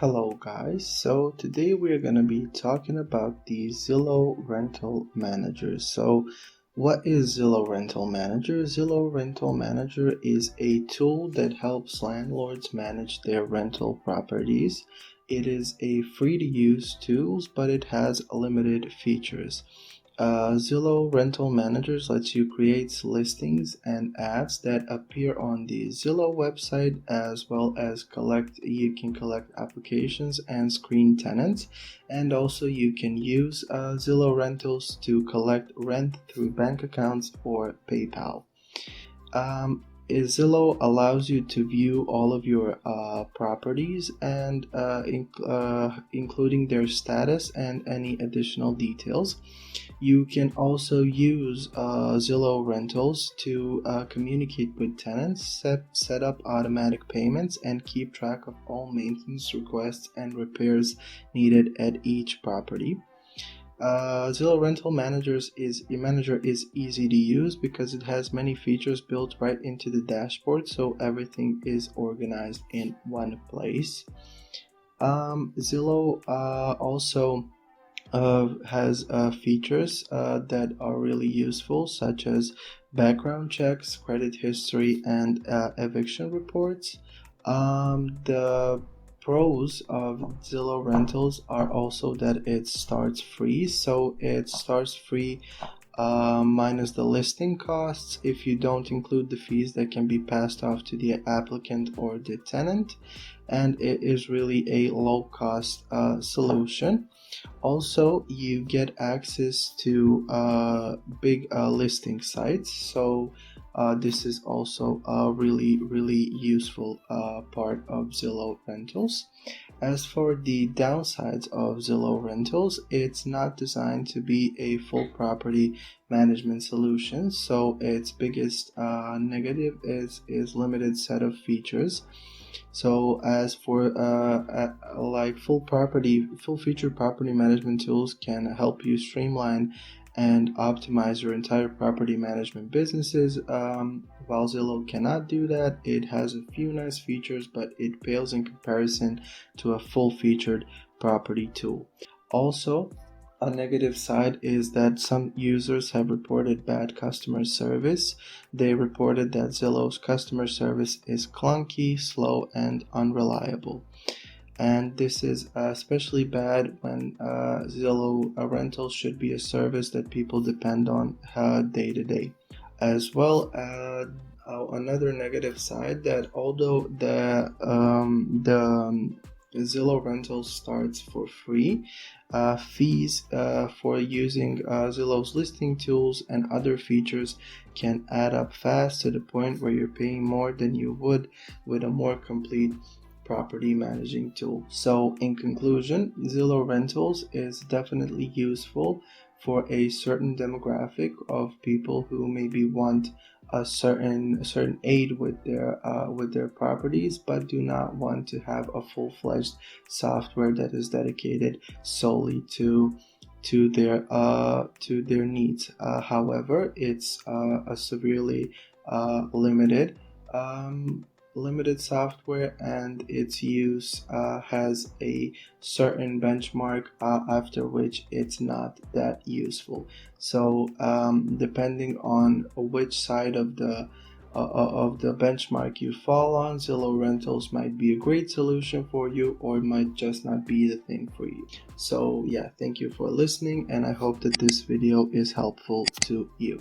Hello guys, so today we're going to be talking about the Zillow Rental Manager. So what is Zillow Rental Manager? Zillow Rental Manager is a tool that helps landlords manage their rental properties. It is a free to use tool, but it has limited features. Zillow Rental Managers lets you create listings and ads that appear on the Zillow website, as well as you can collect applications and screen tenants, and also you can use Zillow Rentals to collect rent through bank accounts or PayPal. Zillow allows you to view all of your properties and including their status and any additional details. You can also use Zillow Rentals to communicate with tenants, set up automatic payments, and keep track of all maintenance requests and repairs needed at each property. Zillow Rental Manager is easy to use because it has many features built right into the dashboard, so everything is organized in one place. Zillow also has features that are really useful, such as background checks, credit history, and eviction reports. The pros of Zillow Rentals are also that it starts free. So it starts free minus the listing costs if you don't include the fees that can be passed off to the applicant or the tenant, and it is really a low cost solution. Also, you get access to big listing sites, so this is also a really useful part of Zillow Rentals. As for the downsides of Zillow Rentals, it's not designed to be a full property management solution, so its biggest negative is limited set of features. So as for like full feature property management tools can help you streamline and optimize your entire property management businesses. While Zillow cannot do that, it has a few nice features, but it pales in comparison to a full featured property tool. Also, a negative side is that some users have reported bad customer service. They reported that Zillow's customer service is clunky, slow, and unreliable. And this is especially bad when Zillow Rentals should be a service that people depend on day to day. As well, another negative side that although the Zillow Rentals starts for free, fees for using Zillow's listing tools and other features can add up fast to the point where you're paying more than you would with a more complete property managing tool. So in conclusion, Zillow Rentals is definitely useful for a certain demographic of people who maybe want a certain aid with their properties, but do not want to have a full-fledged software that is dedicated solely to their needs. However, it's a severely limited software, and its use has a certain benchmark after which it's not that useful. So depending on which side of the benchmark you fall on, Zillow Rentals might be a great solution for you, or it might just not be the thing for you. So yeah, thank you for listening, and I hope that this video is helpful to you.